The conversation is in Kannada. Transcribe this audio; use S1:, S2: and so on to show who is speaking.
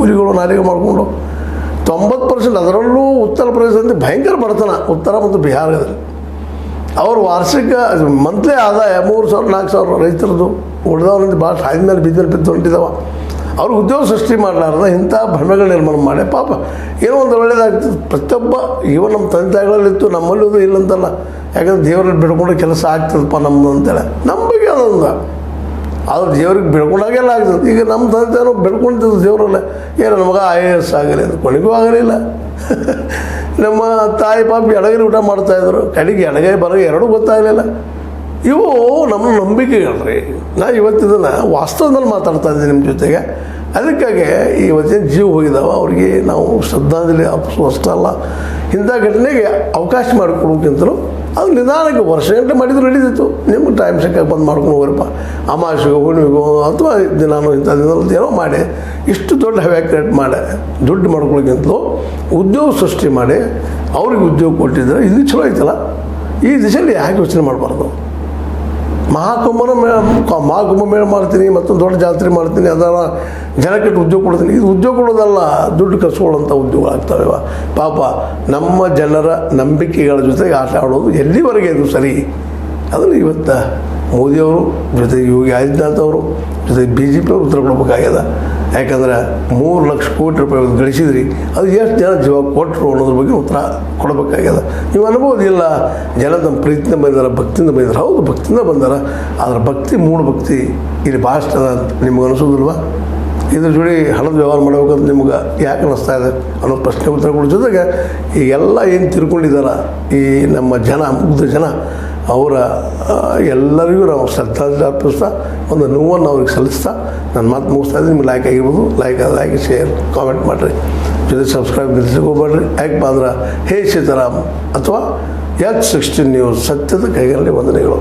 S1: ಕೂಲಿಗಳು ನಾಲಿಗೆ ಮಾಡಿಕೊಂಡು 90% ಅದರಲ್ಲೂ ಉತ್ತರ ಪ್ರದೇಶದಲ್ಲಿ ಭಯಂಕರ ಬಡತನ, ಉತ್ತರ ಮತ್ತು ಬಿಹಾರದಲ್ಲಿ. ಅವರು ವಾರ್ಷಿಕ ಮಂತ್ಲಿ ಆದಾಯ 3,000-4,000 ರೈತರದ್ದು ಉಳಿದವರಿಂದ ಭಾಳ ಸಾಯ್ದ ಮೇಲೆ ಬಿದ್ದಲ್ಲಿ ಬಿದ್ದು ಹೊಂಟಿದ್ದಾವ. ಅವ್ರು ಉದ್ಯೋಗ ಸೃಷ್ಟಿ ಮಾಡಲಾರ್ದ ಇಂಥ ಭ್ರಮೆಗಳ ನಿರ್ಮಾಣ ಮಾಡಿ ಪಾಪ ಏನೋ ಒಂದು ಒಳ್ಳೇದಾಗ್ತದೆ. ಪ್ರತಿಯೊಬ್ಬ ಈವನ್ ನಮ್ಮ ತಂದೆ ತಾಯಿಗಳಲ್ಲಿತ್ತು, ನಮ್ಮಲ್ಲೂ ಇಲ್ಲಂತಲ್ಲ. ಯಾಕಂದ್ರೆ ದೇವರಲ್ಲಿ ಬಿಡ್ಕೊಂಡು ಕೆಲಸ ಆಗ್ತದಪ್ಪ ನಮ್ಮದು ಅಂತೇಳಿ ನಂಬಿಕೆ ಅದೊಂದು. ಆದ್ರೆ ದೇವ್ರಿಗೆ ಬಿಡ್ಕೊಂಡಾಗೆಲ್ಲ ಆಗ್ತದೆ. ಈಗ ನಮ್ಮ ತಂದೆ ತಾಯಿನೋ ಬಿಡ್ಕೊಂಡಿದ್ದು ದೇವರಲ್ಲ, ಏನು ನಮಗೆ IAS ಆಗಲಿ ಅದು ಕೊನೆಗೂ ಆಗಲಿಲ್ಲ. ನಮ್ಮ ತಾಯಿ ಪಾಪ ಎಡಗೈ ಊಟ ಮಾಡ್ತಾಯಿದ್ರು, ಕಡೆಗೆ ಎಡಗೈ ಬರಗೈ ಎರಡೂ ಗೊತ್ತಾಗಲಿಲ್ಲ. ಇವು ನಮ್ಮ ನಂಬಿಕೆಗಳ್ರಿ. ನಾ ಇವತ್ತಿದನ್ನು ವಾಸ್ತವದಲ್ಲಿ ಮಾತಾಡ್ತಾ ಇದ್ದೀನಿ ನಿಮ್ಮ ಜೊತೆಗೆ. ಅದಕ್ಕಾಗಿ ಇವತ್ತಿನ ಜೀವ ಹೋಗಿದ್ದಾವೆ ಅವ್ರಿಗೆ ನಾವು ಶ್ರದ್ಧಾಂಜಲಿ ಅಷ್ಟೇ ಅಲ್ಲ, ಇಂಥ ಘಟನೆಗೆ ಅವಕಾಶ ಮಾಡಿಕೊಡೋಕ್ಕಿಂತಲೂ ಅದು ನಿಧಾನಕ್ಕೆ ವರ್ಷಗಂಟೆ ಮಾಡಿದ್ರು ನಡೀತಿತ್ತು. ನಿಮ್ಗೆ ಟೈಮ್ ಸಿಕ್ಕಾಗಿ ಬಂದು ಮಾಡ್ಕೊಂಡು ಹೋಗ್ರಪ್ಪ, ಅಮಾವಾಸ್ಯೆಗೋ ಹುಣ್ಣಿಮೆಗೋ ಅಥವಾ ದಿನಾನೋ ಇಂಥ ದಿನದಲ್ಲಿ ಏನೋ ಮಾಡಿ ಇಷ್ಟು ದೊಡ್ಡ ಹವ್ಯಾಕ ಕ್ರಿಯೇಟ್ ಮಾಡಿ ದುಡ್ಡು ಮಾಡ್ಕೊಳ್ಳೋಕ್ಕಿಂತಲೂ ಉದ್ಯೋಗ ಸೃಷ್ಟಿ ಮಾಡಿ ಅವ್ರಿಗೆ ಉದ್ಯೋಗ ಕೊಟ್ಟಿದ್ರೆ ಇದು ಚಲೋ ಐತಲ್ಲ. ಈ ದಿಶೆಯಲ್ಲಿ ಯಾಕೆ ಯೋಚನೆ ಮಾಡಬಾರ್ದು? ಮಹಾಕುಂಭ ಮೇಳ ಮಾಡ್ತೀನಿ, ಮತ್ತೊಂದು ದೊಡ್ಡ ಜಾತ್ರೆ ಮಾಡ್ತೀನಿ, ಅದರ ಜನಕ್ಕೆ ಉದ್ಯೋಗ ಕೊಡ್ತೀನಿ. ಇದು ಉದ್ಯೋಗ ಕೊಡೋದಲ್ಲ, ದುಡ್ಡು ಕಸ್ಕೊಳ್ಳೋಂಥ ಉದ್ಯೋಗ ಆಗ್ತಾವೆ. ಪಾಪ ನಮ್ಮ ಜನರ ನಂಬಿಕೆಗಳ ಜೊತೆಗೆ ಆಟ ಆಡೋದು ಎಲ್ಲಿವರೆಗೆ ಇದು ಸರಿ? ಅದನ್ನು ಇವತ್ತು ಮೋದಿಯವರು ಜೊತೆಗೆ ಯೋಗಿ ಆದಿತ್ಯನಾಥ್ ಅವರು ಜೊತೆಗೆ BJP ಅವರು ಉತ್ತರ ಕೊಡಬೇಕಾಗ್ಯದ. ಯಾಕಂದ್ರೆ 3 ಲಕ್ಷ ಕೋಟಿ ರೂಪಾಯಿ ಗಳಿಸಿದ್ರಿ, ಅದು ಎಷ್ಟು ಜನ ಜೀವ ಕೊಟ್ಟರು ಅನ್ನೋದ್ರ ಬಗ್ಗೆ ಉತ್ತರ ಕೊಡಬೇಕಾಗ್ಯದ. ನೀವು ಅನ್ಬೋದಿಲ್ಲ, ಜನ ತಮ್ಮ ಪ್ರೀತಿಯಿಂದ ಬಂದಾರ, ಭಕ್ತಿಯಿಂದ ಬಂದಾರ. ಹೌದು, ಭಕ್ತಿಯಿಂದ ಬಂದಾರ. ಆದರೆ ಭಕ್ತಿ ಮೂಢ ಭಕ್ತಿ ಇಲ್ಲಿ ಭಾಳ ನಿಮ್ಗೆ ಅನಿಸೋದಿಲ್ವ? ಇದ್ರ ಜೋಡಿ ಹಣದ ವ್ಯವಹಾರ ಮಾಡಬೇಕಂತ ನಿಮ್ಗೆ ಯಾಕೆ ಅನ್ನಿಸ್ತಾ ಇದೆ ಅನ್ನೋ ಪ್ರಶ್ನೆ ಉತ್ತರ ಕೊಡೋ ಜೊತೆಗೆ ಈಗೆಲ್ಲ ಏನು ತಿಳ್ಕೊಂಡಿದ್ದಾರ ಈ ನಮ್ಮ ಜನ, ಮುಗ್ಧ ಜನ, ಅವರ ಎಲ್ಲರಿಗೂ ನಾವು ಶ್ರದ್ಧಾಂಜಲಿ ಅರ್ಪಿಸ್ತಾ ಒಂದು ನೋವನ್ನು ಅವ್ರಿಗೆ ಸಲ್ಲಿಸ್ತಾ ನಾನು ಮಾತು ಮುಗಿಸ್ತಾ ಇದ್ದೀನಿ. ನಿಮ್ಗೆ ಲೈಕ್ ಆಗಿರ್ಬೋದು, ಲೈಕ್ ಶೇರ್ ಕಾಮೆಂಟ್ ಮಾಡಿರಿ, ಜೊತೆ ಸಬ್ಸ್ಕ್ರೈಬ್ ನಿಲ್ಲಿಸಕ್ಕೆ ಹೋಗ್ಬೇಡ್ರಿ. ಯಾಕಪ್ಪ ಅಂದ್ರೆ ಹೇ ಸೀತಾರಾಮ್ ಅಥವಾ H16 ನ್ಯೂಸ್ ಸತ್ಯದ ಕೈಗಳಲ್ಲಿ ವಂದನೆಗಳು.